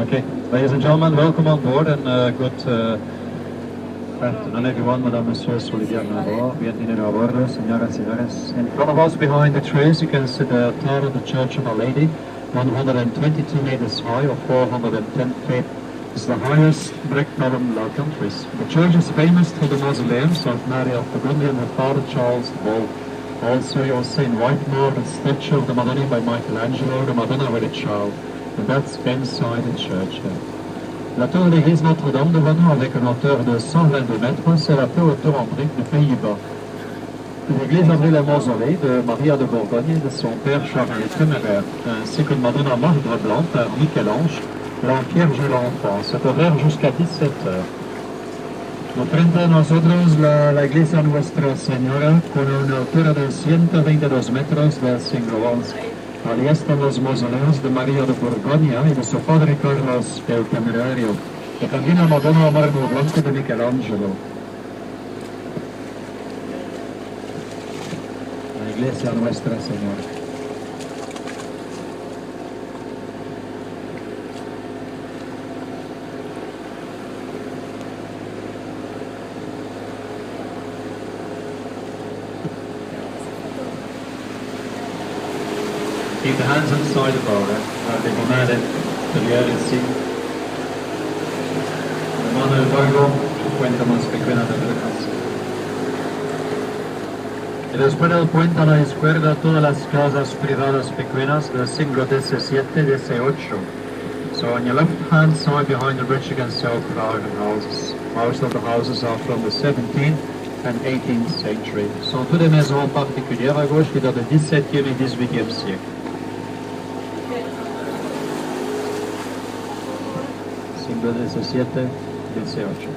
Okay, ladies and gentlemen, welcome on board and good afternoon everyone, Madame, Monsieur, Solivier, bienvenue à bord, señoras, señores. In front of us behind the trees you can see the tower of the Church of Our Lady, 122 meters high or 410 feet. It's the highest brick tower in the Low Countries. The church is famous for the mausoleums of Mary of Burgundy and her father Charles the Bold. Also you'll see in white marble a statue of the Madonna by Michelangelo, the Madonna with a child. And that's inside the church here. La tour de l'église Notre-Dame de Renault avec une hauteur de 122 mètres, c'est la plus haute tour en briques des Pays-Bas. L'église abrite le mausolée de Maria de Bourgogne et de son père Charles le Téméraire, ainsi qu'une Madonna marbre blanc par Michel-Ange, l'Empierge et l'Enfant. C'est ouvert jusqu'à 17 heures. Frente a nosotros la iglesia Nuestra Señora con una altura de 122 metros del siglo XI. Allí están los mausoleos de María de Borgoña y de su padre Carlos el Temerario, y también la Madonna mármol blanco de Michelangelo. La iglesia Nuestra Señora. Keep the hands inside the bowl, rimanere tagliare il sì. La mano del barco cuenta más pequeña de la casa. Y después del puente a la izquierda todas las casas privadas pequeñas del siglo XVII-XVIII. So on your left hand side behind the bridge you can see private houses. Most of the houses are from the 17th and 18th century. Sont toutes des maisons particulières à gauche qui datent du XVIIe et XVIIIe siècle. Siglo XVII-XVIII.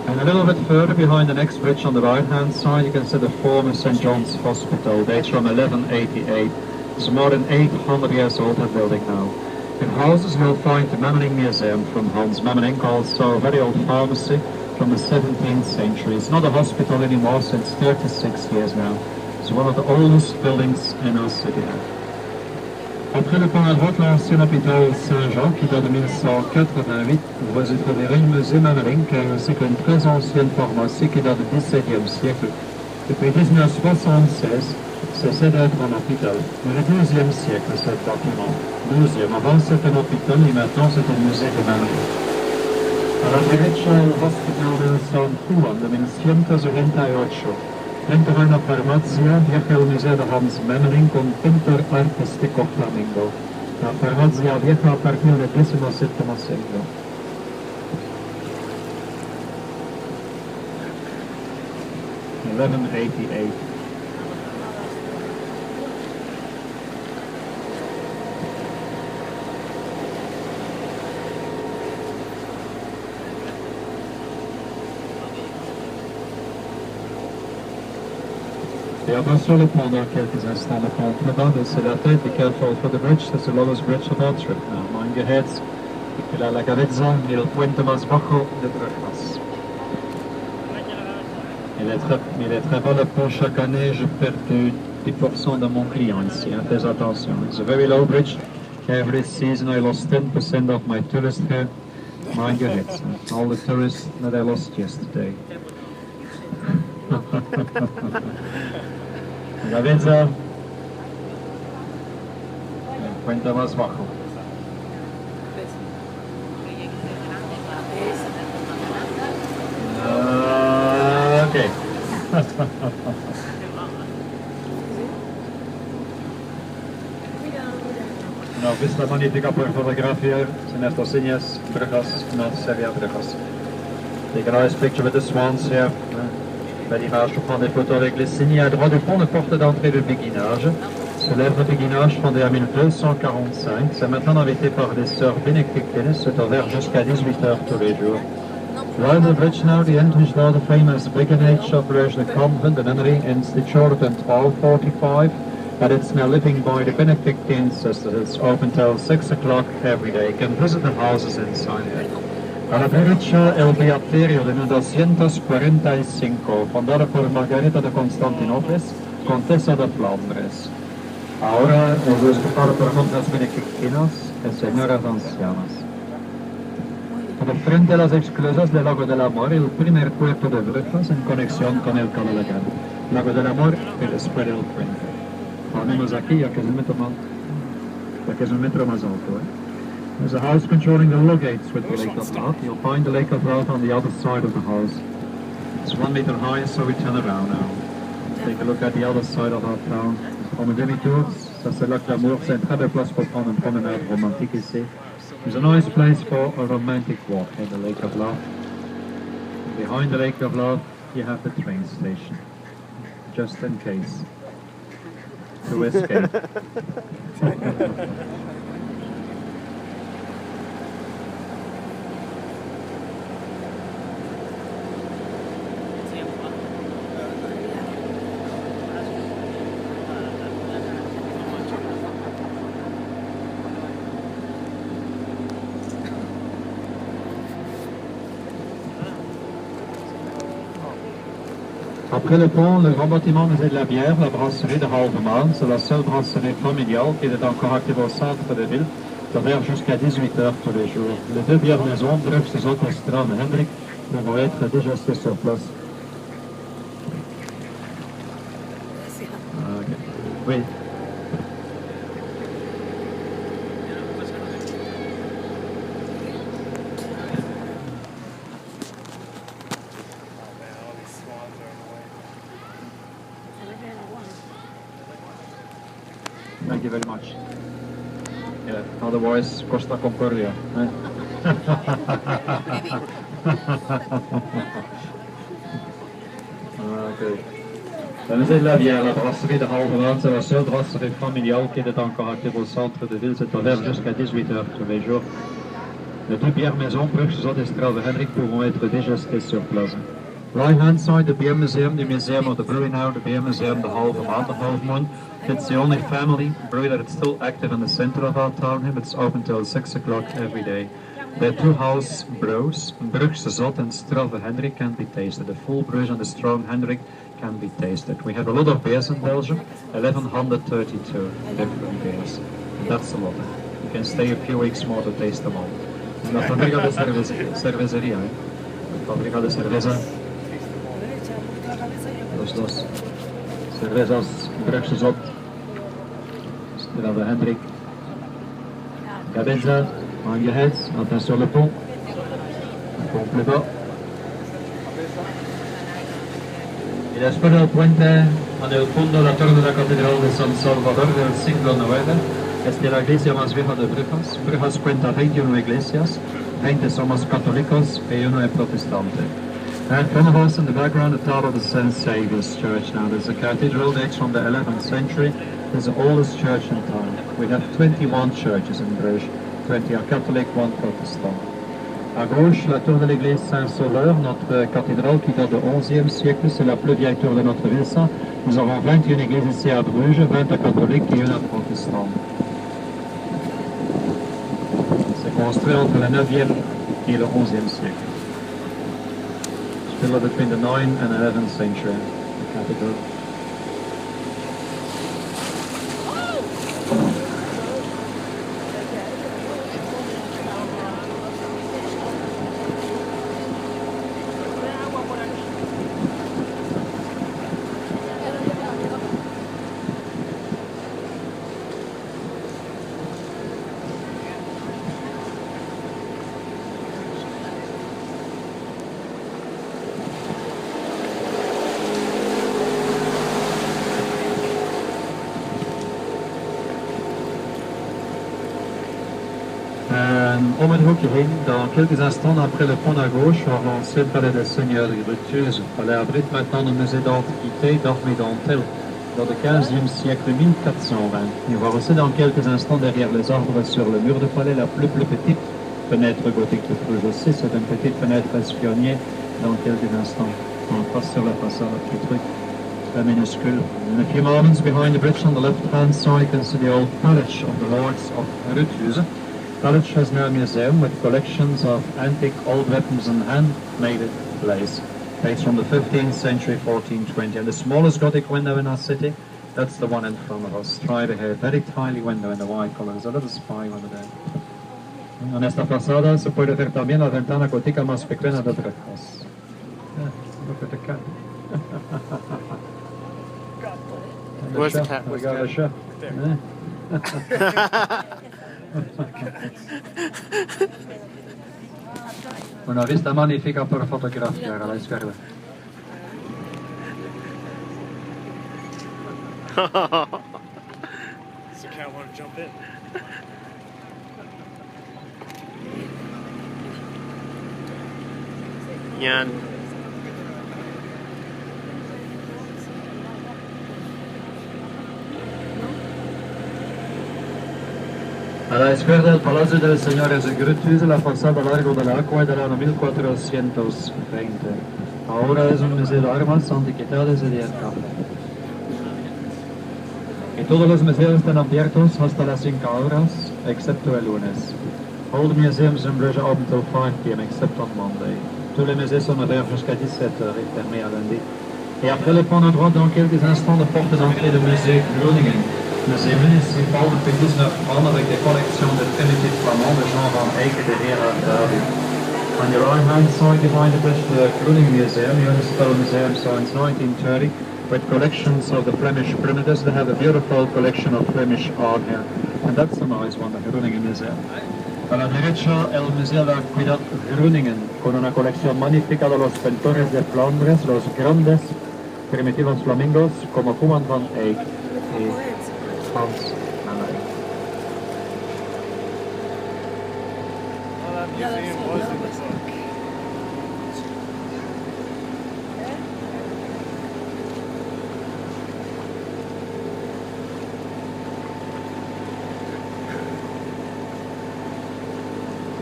And a little bit further behind the next bridge on the right hand side you can see the former St. John's Hospital, dates from 1188. It's more than 800 years old, that building now. In houses you'll find the Memmeling Museum from Hans Memmeling, also a very old pharmacy from the 17th century. It's not a hospital anymore since 36 years now. It's one of the oldest buildings in our city. Après le pont à droite, l'ancien hôpital Saint-Jean qui date de 1188, vous y trouverez le musée Memmeling ainsi qu'une très ancienne pharmacie qui date du XVIIe siècle. Depuis 1976, cessait d'être un hôpital. Mais le XIIe siècle, cet bâtiment. XIIe, avant c'était un hôpital et maintenant c'est un musée de Memmeling. A la derecha el Hospital de San Juan de 1128. Dentro de una farmacia viaja el museo de Hans Memmeling con pintor artístico flamenco. La farmacia vieja a partir del XVII siglo. (1188). Et attention pendant quelques instants de contrebande, c'est la tête, be careful for the bridge, that's the lowest bridge of our trip now. Mind your heads, y la cabeza, y el puente más bajo de Bruges. Il est très bas le pont, chaque année je perds 10% de mon client ici, hein, fais attention. It's a very low bridge, every season I lost 10% of my tourists here. Mind your heads, hein. All the tourists that I lost yesterday. La cabeza, el puente más bajo. Okay. No, vista magnífica por fotografiar, sin estos señas, Bruges, no sería Bruges. Take a nice picture with the swans here. Belle image pour prendre des photos avec les signes. À droite du pont, la porte d'entrée de béguinage. Célèbre béguinage fondé en 1245. C'est maintenant habité par des sœurs bénédictines. C'est ouvert jusqu'à 18h tous les jours. While the bridge now, the entrance door, the famous beguinage of Bruges, the convent, the memory instituted in 1245. but it's now living by the Benedictine sisters. It's open till 6 o'clock every day. You can visit the houses inside there. A la derecha el beaterio de 1245, fundado por Margarita de Constantinopla, Contesa de Flandres. Ahora es ocupado por monjas benedictinas y señoras ancianas. Por frente a las exclusas del Lago del Amor, el primer puerto de Bruges en conexión con el Canal. Lago del Amor y después del puente. Ponemos aquí, ya que es un metro más alto. There's a house controlling the log gates with the Lake of Love. You'll find the Lake of Love on the other side of the house. It's 1 meter high, so we turn around now. Take a look at the other side of our town. On a demi-tour, ça c'est Lac d'Amour. C'est une très belle place pour prendre une promenade romantique ici. It's a nice place for a romantic walk in the Lake of Love. Behind the Lake of Love, you have the train station. Just in case. To escape. Après le pont, le grand bâtiment musée de la bière, la brasserie de Halveman, c'est la seule brasserie familiale qui est encore active au centre de ville, ouvert jusqu'à 18h tous les jours. Les deux bières maisons, Bruges, Strand et Hendrik, vont être dégustées sur place. Okay. Oui. Thank you very much. Yeah, otherwise, Costa Concordia. Eh? Okay. La musée de la bière, la brasserie de Halveman, c'est la seule brasserie familiale qui est encore active au centre de ville. C'est ouvert jusqu'à 18h tous les jours. Les deux bières maisons, Bruges, Strand et Hendrik, pourront être dégustées sur place. Right hand side, the beer museum, the museum of the brewing house, the beer museum, the Halveman, the Halveman. It's the only family brewery that's still active in the center of our town here. It's open till 6 o'clock every day. Their two house brews, Bruges Zot and Strand Hendrik, can be tasted. The full Bruges and the strong Hendrik can be tasted. We have a lot of beers in Belgium, 1132 different beers. And that's a lot. You can stay a few weeks more to taste them all. Es la fábrica de cervecería, ¿eh? La fábrica de cerveza. Los dos. Cervezas, Bruges Zot, Strand Hendrik. Cabeza, Angehez, attention le pont. Le pont plus bas. Y después del puente, en el fondo, la torre de la Catedral de San Salvador del siglo IX. Es la iglesia más vieja de Bruges. Bruges cuenta 21 iglesias, 20 somos católicos y 1 es protestante. And front of us in the background, the tower of the St. Saviour's Church. Now, there's a cathedral dates from the 11th century. It's the oldest church in town. We have 21 churches in Bruges. 20 are Catholic, 1 Protestant. À gauche, la tour de l'église Saint-Sauveur, notre cathédrale qui date du XIe siècle, c'est la plus vieille tour de notre ville. Nous avons 21 églises ici à Bruges, 20 catholiques et 1 protestante. C'est construit entre le 9e et le 11e siècle. Still between the 9th and 11th century, the cathedral. Om het hoekje heen, dans quelques instants après le pont à gauche, on va avancer le palais des seigneuries Bruges. Le palais abrite maintenant le musée d'antiquité d'Armée d'Antel, dans le 15e siècle 1420. Et on va aussi dans quelques instants derrière les arbres sur le mur du palais la plus petite fenêtre gothique de Bruges aussi. C'est une petite fenêtre espionnière dans quelques instants. On passe sur la façade, petit truc. minuscule. In a few moments behind the bridge on the left-hand side, you can see the old palace of the Lords of Bruges. Palace has now a museum with collections of antique old weapons and handmade lace. Dates from the 15th century, 1420. And the smallest Gothic window in our city, that's the one in front of us, straight ahead. Very tiny window in the white color. There's a little spy over there. En esta fachada se puede ver también la ventana gótica más pequeña de Bruges. Look at the cat. Where's the cat? We got a chef. Una vista magnifica per fotografiare alla izquierda. Does the cat want to jump in? Yan. A la izquierda el Palacio del Señor es Bruges, la fachada largo del agua del año 1420. Ahora es un museo de armas, antiquidades y de café. Y todos los museos están abiertos hasta las 5 horas, excepto el lunes. All the museums in Bruges are open till 5 p.m. except on Monday. Tous les musées sont ouverts jusqu'à 17h et fermés à lundi. Et après le point de droite, dans quelques instants, de porte d'entrée du musée Groningen. Musée municipal depuis 1930 avec des collections de primitifs flamands de Jean van Eyck et de Gerard David. On your right hand side behind the bridge to the Groningen Museum, you understand museum since 1930 with collections of the Flemish primitives. They have a beautiful collection of Flemish art here. And that's a nice one, the Groningen Museum. A la derecha, el Museo de Acuidad Groningen, con una colección magnífica de los pintores de Flandres, los grandes primitivos flamingos como Juan van Eyck y Hans Canal. Well, that museum was in the book.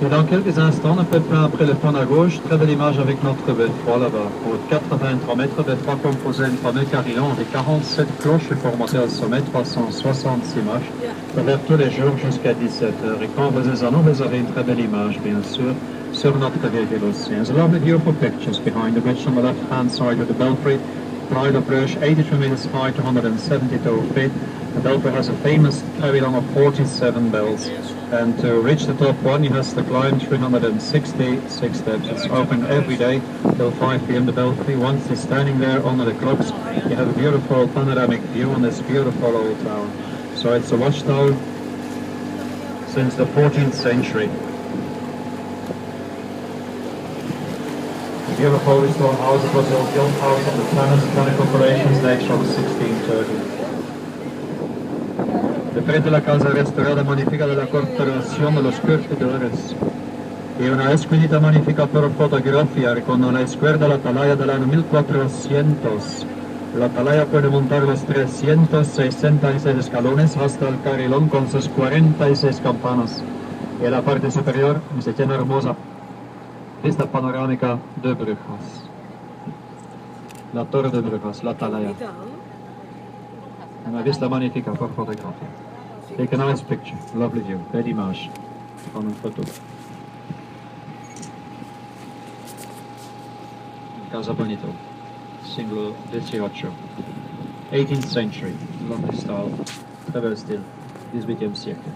Et dans quelques instants, un peu près après le pont à gauche, très belle image avec notre beffroi là-bas. Au 83 mètres, beffroi composé d'un fameux carillon avec 47 cloches formatées au sommet, 366 images, ouvert tous les jours jusqu'à 17h. Et quand vous êtes à nous, vous avez une très belle image, bien sûr, sur notre véhicule aussi. There's a lovely view for pictures behind the bridge on the left-hand side of the belfry. Pride of Bruges, 83 meters high to 172 feet. The belfry has a famous carillon of 47 bells. And to reach the top one, you have to climb 366 steps. It's open every day till 5 p.m. the belfry. Once you're standing there under the clocks, you have a beautiful panoramic view on this beautiful old town. So it's a watchtower since the 14th century. The beautiful stone house, it was the old guild house of the Canal corporations dates from 1630. De frente a la casa restaurada magnífica de la Corporación de los Curtidores y una esquinita magnífica por fotografiar con a la izquierda la atalaya del año 1400. La atalaya puede montar los 366 escalones hasta el carrilón con sus 46 campanas. Y en la parte superior se tiene una hermosa vista panorámica de Bruges. La torre de Bruges, la atalaya. Una vista magnífica por fotografía. Take a nice picture, lovely view, belle image. Prendre une photo. Casa Bonito, siglo XVIII. 18th century, lovely style, très bel style, 18e siècle.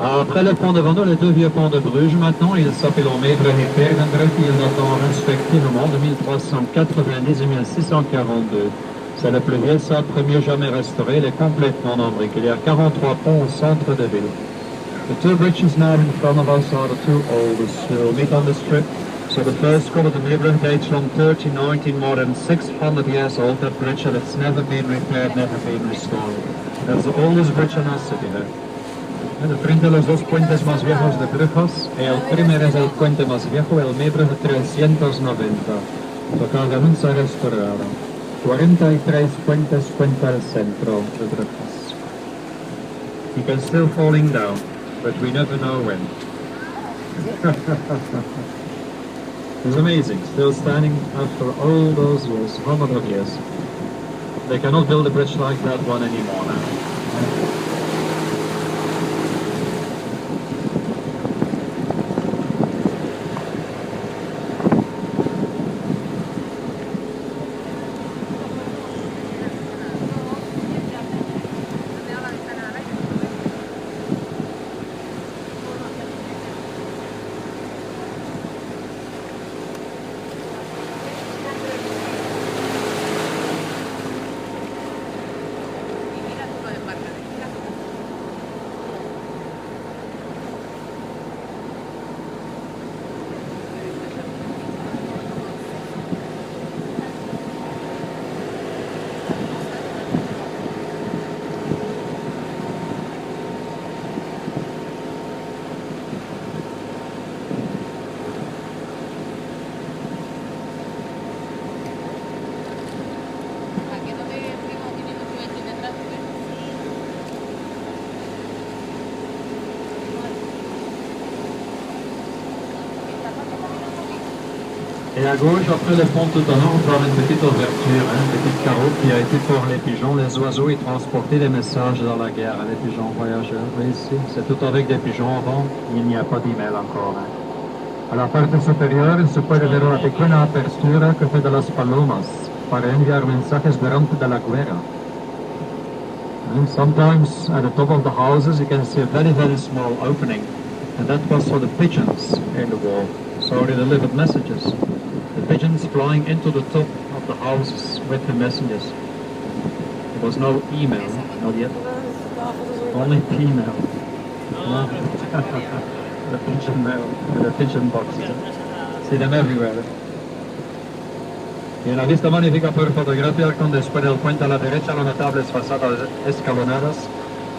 Après le pont devant nous, les deux vieux ponts de Bruges, maintenant, ils s'appellent Maigre et Perdendrecht, ils datent respectivement de 1390 et 1642. C'est le plus vieux centre mieux jamais restauré, il est complètement en briques. Il y a 43 ponts au centre de ville. The two bridges now in front of us are the two oldest. We'll meet on the strip So the first cover, the Midland, dates from 1319, more than 600 years old, that bridge, and it's never been repaired, never been restored. That's the oldest bridge in our city there. El frente de los dos puentes más viejos de Bruges, el primero es el puente más viejo, el Mebre de 390. Tocado nunca restaurado. 43 puentes cuenta el centro de Bruges. He can still falling down, but we never know when. It's amazing, still standing after all those years, hundreds of years. They cannot build a bridge like that one anymore now. Et à gauche, après le pont tout en haut, on va avoir une petite ouverture, une petite carreau qui a été pour les pigeons. Les oiseaux, ils transportaient des messages dans la guerre, les pigeons voyageurs. Vous voyez ici, c'est tout avec des pigeons avant, il n'y a pas d'email encore. A la parte superior se puede ver una pequeña apertura que fue de las palomas para enviar mensajes durante de la guerra. And sometimes at the top of the houses you can see a very, very small opening, and that was for the pigeons in the wall, so they delivered messages. The pigeons flying into the top of the houses with the messages. There was no email, not yet. Only P-mail. The pigeon mail, the pigeon boxes. See them everywhere. Y una vista magnífica por fotografiar con después del puente a la derecha las notables fachadas escalonadas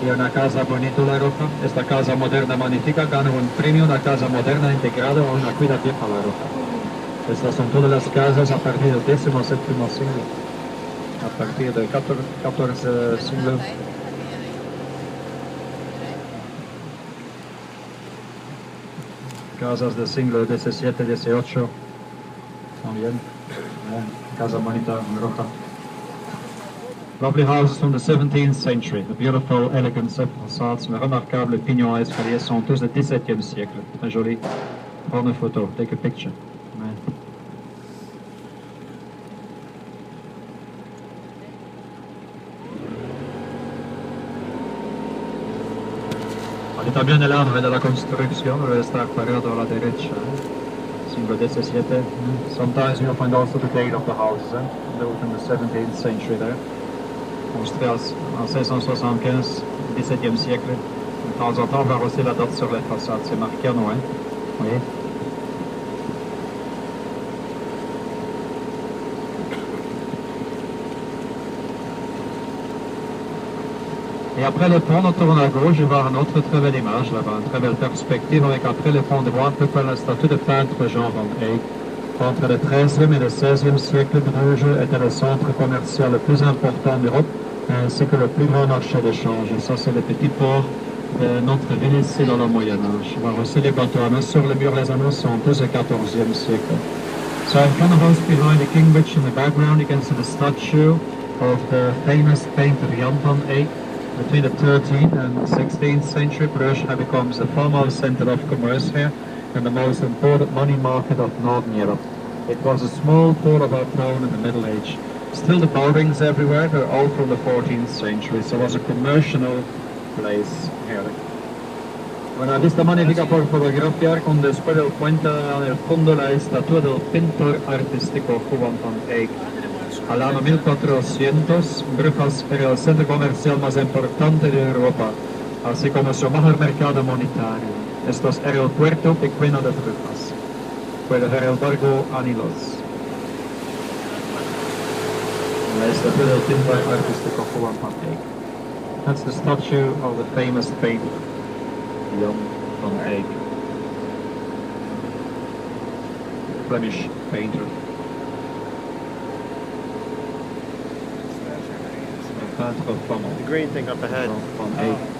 y una casa bonita la roja. Esta casa moderna magnífica gana un premio, una casa moderna integrada a una cuida vieja la roja. Estas son todas las casas a partir del 17º siglo, a partir del 14 siglo. Casas del siglo XVII, XVIII, también. Casa bonita, roja. Lovely houses from the 17th century. The beautiful, elegant facades, les remarquables pignons à escaliers sont tous du XVIIe siècle. Très joli. Prends une photo, take a picture. Está bien el arte de la construcción, está cuadrado a la derecha. Siglo XVII. Sometimes you'll find also the date of the houses, built in the 17th century there. Construit en 1675, 17e siècle. De temps en temps, on va aussi la date sur les façades, c'est marqué en noir. Oui. Et après le pont, on tourne à gauche, je vois une autre très belle image là-bas, une très belle perspective avec après le pont droit, on peut faire la statue de peintre Jean Van Eyck. Entre le 13e et le 16e siècle, Bruges était le centre commercial le plus important d'Europe, ainsi que le plus grand marché d'échange. Et ça, c'est le petit port de notre ville ici dans le Moyen-Âge. On voit aussi les bateaux à sur le mur, les anneaux sont tous du 14e siècle. So in front of us, behind the King Bridge in the background, you can see the statue of the famous painter Jan van Eyck. Between the 13th and 16th century, Bruges becomes the foremost center of commerce here and the most important money market of Northern Europe. It was a small port of our town in the Middle Age. Still the buildings everywhere are all from the 14th century, so it was a commercial place here. Una vista magnífica por fotografiar con después del puente en el fondo la estatua del pintor artístico Jan van Eyck. Al año 1400, Bruges era el centro comercial más importante de Europa, así como su mejor mercado monetario. Esto era el puerto pequeño de Bruges. Puede ver el barco Anilos. Hij is de veel timber artistico Holland van Eyck. That's the statue of the famous painter, Jan van Eyck. Flemish painter. The green thing up ahead. Van Eyck.